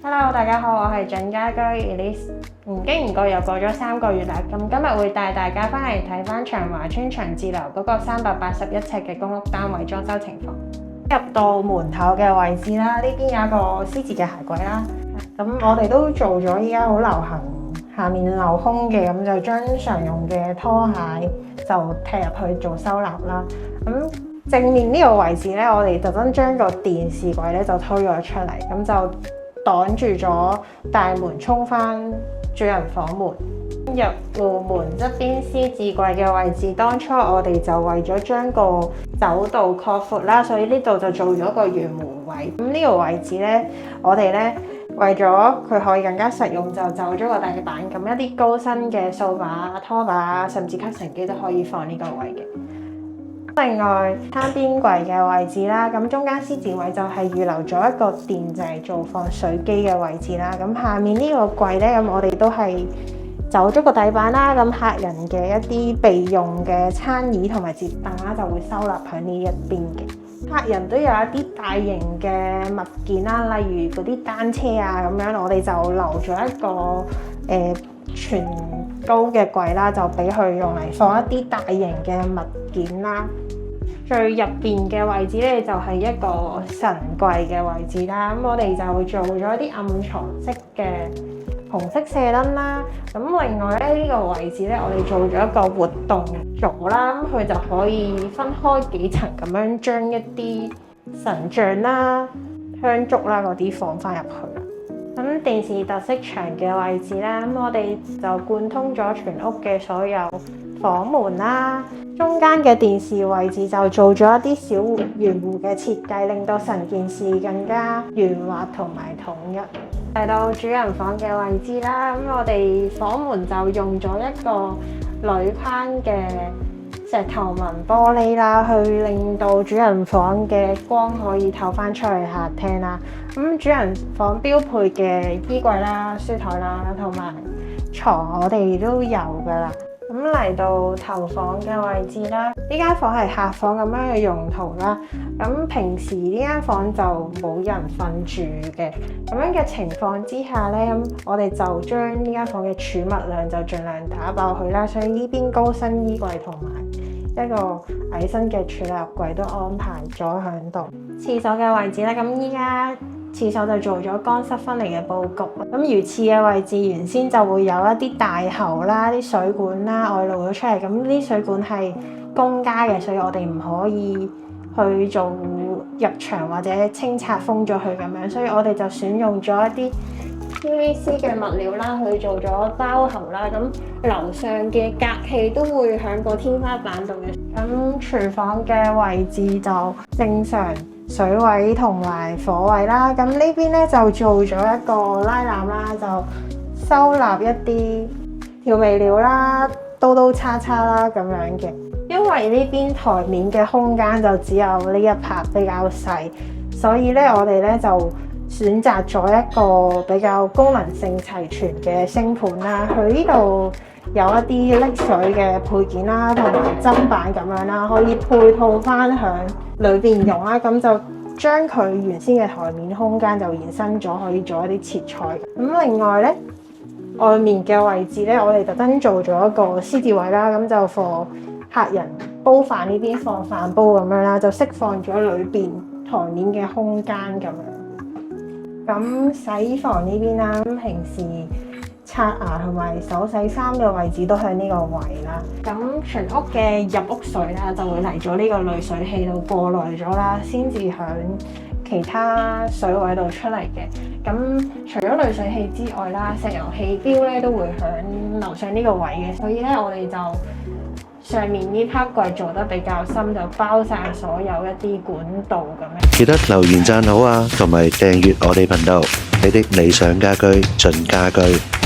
Hello， 大家好，我係準家居 Elise。唔經唔覺又過咗3個月啦，咁今日會帶大家翻嚟睇翻長華邨長治樓嗰個381尺嘅公屋單位裝修情況。入到門口嘅位置啦，呢邊有一個 C 字嘅鞋櫃啦。咁我哋都做咗依家好流行下面鏤空嘅，咁就將常用嘅拖鞋就踢入去做收納啦。咁正面呢個位置咧，我哋特登將個電視櫃咧就推咗出嚟，咁就擋住咗大門衝翻主人房門。入戶門側邊獅子櫃嘅位置，當初我哋就為咗將個走道擴闊啦，所以呢度就做咗個圓門位。咁呢個位置呢，我哋呢為咗佢可以更加實用，就走咗個底板，咁一啲高身嘅掃把、拖把甚至吸塵機都可以放呢個位嘅。另外餐邊櫃嘅位置啦，咁中間獅子位就係預留咗一個墊，就係做放水機嘅位置啦。咁下面呢個櫃呢，咁我哋都係走咗個底板啦。咁客人嘅一啲備用嘅餐椅同埋摺凳啦，就會收納喺呢一邊嘅。客人都有一啲大型嘅物件啦，例如嗰啲單車啊咁樣，我哋就留咗一個全高嘅櫃啦，就俾佢用嚟放一啲大型嘅物件啦。最入邊嘅位置咧，就係一個神櫃嘅位置啦。咁我哋就做咗一啲暗藏式嘅紅色射燈啦。咁另外咧，呢個位置咧，我哋做咗一個活動座啦。咁佢就可以分開幾層咁樣將一啲神像啦、香燭啦嗰啲放翻入去啦。咁電視特色牆嘅位置咧，咁我哋就貫通咗全屋嘅所有房門啦。中間嘅電視位置就做咗一啲小圓弧嘅設計，令到成件事更加圓滑同埋統一。嚟到主人房嘅位置啦，咁我哋房門就用咗一個鋁框嘅石頭紋玻璃啦，去令到主人房嘅光可以透翻出去客廳啦。咁主人房標配嘅衣櫃啦、書台啦同埋床，我哋都有噶啦。咁嚟到頭房嘅位置啦，呢間房係客房咁樣嘅用途啦。咁平時呢間房就冇人瞓住嘅，咁樣嘅情況之下呢，咁我哋就將呢間房嘅儲物量就盡量打爆佢啦。所以呢邊高身衣櫃同埋一個矮身嘅儲納櫃都安排咗喺度。廁所嘅位置咧，咁依家廁所就做咗乾濕分離嘅佈局。咁魚廁嘅位置原先就會有一啲大喉啦、啲水管啦外露咗出嚟。咁呢啲水管係公家嘅，所以我哋唔可以去做入牆或者清拆封咗佢咁樣。所以我哋就選用咗一啲 PVC 嘅物料啦，去做咗包喉啦。咁樓上嘅隔氣都會喺個天花板度嘅。咁廚房嘅位置就正常水位同埋火位啦。咁呢邊咧就做咗一個拉籃啦，就收納一啲調味料啦、刀叉啦咁樣嘅。因為呢邊台面嘅空間就只有呢一拍比較細，所以咧我哋咧就選擇咗一個比較功能性齊全嘅星盤啦。佢呢度有一啲瀝水嘅配件啦，同埋砧板咁樣啦，可以配套翻響裏邊用啦。咁就將佢原先嘅台面空間就延伸咗，可以做一啲切菜。咁另外咧，外面嘅位置咧，我哋特登做咗一個獅子位啦，咁就放客人煲飯呢邊放飯煲咁樣啦，就釋放咗裏邊台面嘅空間咁樣。咁洗衣房呢邊啦，咁平時刷牙同埋手洗衫嘅位置都喺呢個位啦。咁全屋嘅入屋水啦，就會嚟咗呢個濾水器度過濾咗啦，先至響其他水位度出嚟嘅。咁除咗濾水器之外啦，石油氣錶咧都會響樓上呢個位嘅，所以咧我哋就上面呢 part 櫃做得比較深，就包晒所有一啲管道咁樣。記得留言讚好啊，同埋訂閱我哋頻道，你的理想家居準家居。